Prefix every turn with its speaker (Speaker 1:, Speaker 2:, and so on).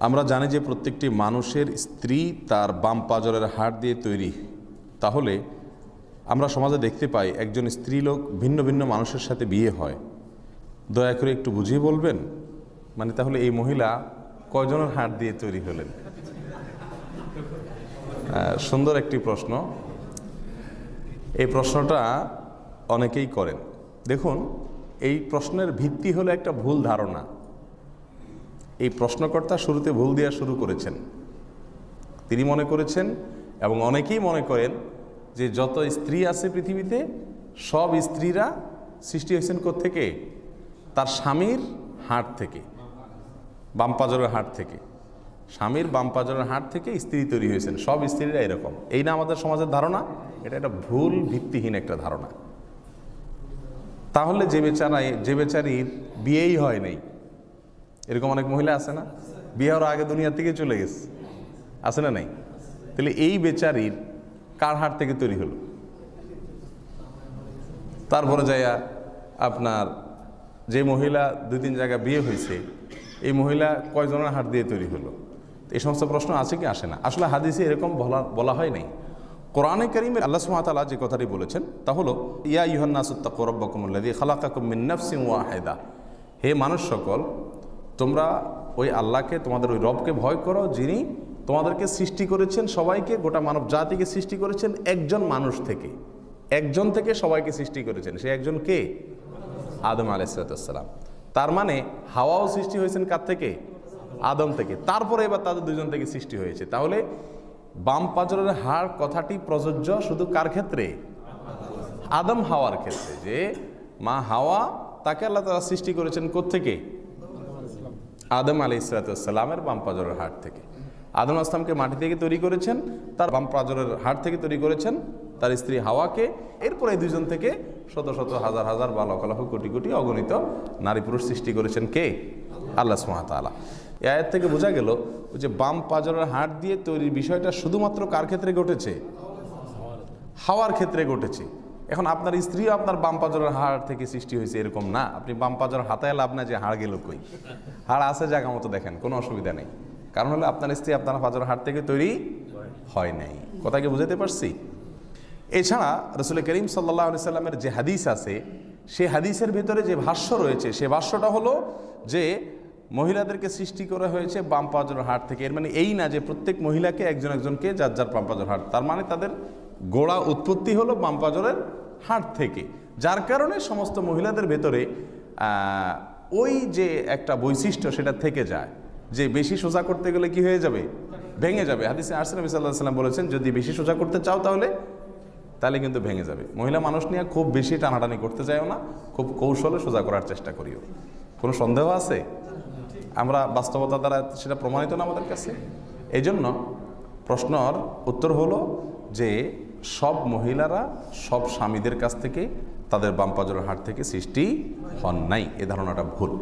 Speaker 1: আমরা জানি যে প্রত্যেকটি মানুষের স্ত্রী তার বাম পাজরের হাড় দিয়ে তৈরি। তাহলে আমরা সমাজে দেখতে পাই একজন স্ত্রীলোক ভিন্ন ভিন্ন মানুষের সাথে বিয়ে হয়। দয়া করে একটু বুঝিয়ে বলবেন, মানে তাহলে এই মহিলা কয়জনের হাড় দিয়ে তৈরি হলেন? সুন্দর একটি প্রশ্ন। এই প্রশ্নটা অনেকেই করেন। দেখুন, এই প্রশ্নের ভিত্তি হলো একটা ভুল ধারণা। এই প্রশ্নকর্তা শুরুতে ভুল দেওয়া শুরু করেছেন। তিনি মনে করেছেন এবং অনেকেই মনে করেন যে যত স্ত্রী আছে পৃথিবীতে সব স্ত্রীরা সৃষ্টি হয়েছেন কোত্থেকে? তার স্বামীর হাড় থেকে, বাম পাজরের হাড় থেকে। স্বামীর বাম পাজরের হাড় থেকে স্ত্রী তৈরি হয়েছেন, সব স্ত্রীরা এরকম। এই না আমাদের সমাজের ধারণা? এটা একটা ভুল ভিত্তিহীন একটা ধারণা। তাহলে যে বেচারির বিয়েই হয় নাই, এরকম অনেক মহিলা আছে না? বিয়ে হওয়ার আগে দুনিয়া থেকে চলে গেছে, আছে না নাই? তাহলে এই বেচারির কার হাড় থেকে তৈরি হলো? তারপরে যাইয়া আপনার যে মহিলা 2-3 জায়গায় বিয়ে হয়েছে, এই মহিলা কয়জনের হাড় দিয়ে তৈরি হলো? এই সমস্ত প্রশ্ন আছে কি আসে না? আসলে হাদিসে এরকম বলা হয় নাই। কোরআনে কারীমে আল্লাহ সুবহানাহু ওয়া তাআলা যে কথাটি বলেছেন তা হলো, ইয়া আইয়ুহান নাসু তাকু রাব্বাকুমুল্লাযী খালাকাকুম মিন নাফসিন ওয়াহিদা। হে মানুষ সকল, তোমরা ওই আল্লাহকে, তোমাদের ওই রবকে ভয় করো, যিনি তোমাদেরকে সৃষ্টি করেছেন, সবাইকে, গোটা মানব জাতিকে সৃষ্টি করেছেন একজন মানুষ থেকে। একজন থেকে সবাইকে সৃষ্টি করেছেন। সে একজন কে? আদম আলাইহিস সালাম। তার মানে হাওয়াও সৃষ্টি হয়েছেন কার থেকে? আদম থেকে। তারপরে এবার তাদের দুজন থেকে সৃষ্টি হয়েছে। তাহলে বাম পাজরের হাড় কথাটি প্রযোজ্য শুধু কার ক্ষেত্রে? আদম হাওয়ার ক্ষেত্রে। যে মা হাওয়া, তাকে আল্লাহ তাআলা সৃষ্টি করেছেন কোত্থেকে? আদম আলাইহিস সালামের বাম পাজরের হাড় থেকে। আদম আসলামকে মাটি থেকে তৈরি করেছেন, তার বাম পাজরের হাড় থেকে তৈরি করেছেন তার স্ত্রী হাওয়াকে। এরপরে এই দুজন থেকে শত শত হাজার হাজার বা লক্ষ লক্ষ কোটি কোটি অগণিত নারী পুরুষ সৃষ্টি করেছেন কে? আল্লাহ সুবহানাহু ওয়া তাআলা। এই আয়াত থেকে বোঝা গেল যে বাম পাজরের হাড় দিয়ে তৈরির বিষয়টা শুধুমাত্র কার ক্ষেত্রে ঘটেছে? হাওয়ার ক্ষেত্রে ঘটেছে। এখন আপনার স্ত্রীও আপনার বাম পাজরের হাড় থেকে সৃষ্টি হয়েছে এরকম না। আপনি বাম পাজর হাতায় লাভ না যে হাড় গেল কই। হাড় আছে জায়গা মতো, দেখেন, কোনো অসুবিধা নেই। কারণ হলো আপনার স্ত্রী আপনার পাজরের হাড় থেকে তৈরি হয় নাই। কথা কি বুঝাতে পারছি? এছাড়া রাসূল করিম সাল্লাল্লাহু আলাইহি সাল্লামের যে হাদিস আছে, সেই হাদিসের ভিতরে যে ভাষ্য রয়েছে, সে ভাষ্যটা হলো যে মহিলাদেরকে সৃষ্টি করা হয়েছে বাম পাজরের হাড় থেকে। এর মানে এই না যে প্রত্যেক মহিলাকে একজন একজনকে যার যার বাম পাজরের হাড়। তার মানে তাদের গোড়া উৎপত্তি হলো বাম পাজরের হাড় থেকে। যার কারণে সমস্ত মহিলাদের ভেতরে ওই যে একটা বৈশিষ্ট্য সেটা থেকে যায় যে বেশি সোজা করতে গেলে কি হয়ে যাবে? ভেঙে যাবে। হাদিসে আসছে, নবী সাল্লাল্লাহু আলাইহি সাল্লাম বলেছেন, যদি বেশি সোজা করতে চাও তাহলে কিন্তু ভেঙে যাবে। মহিলা মানুষ নিয়ে খুব বেশি টানাটানি করতে চাইও না, খুব কৌশলে সোজা করার চেষ্টা করিও। কোনো সন্দেহ আছে? আমরা বাস্তবতা দ্বারা সেটা প্রমাণিত না আমাদের কাছে। এই জন্য প্রশ্নর উত্তর হলো যে সব মহিলারা সব স্বামীদের কাছ থেকে তাদের বাম পাজরের হাড় থেকে সৃষ্টি হন নাই। এ ধারণাটা ভুল।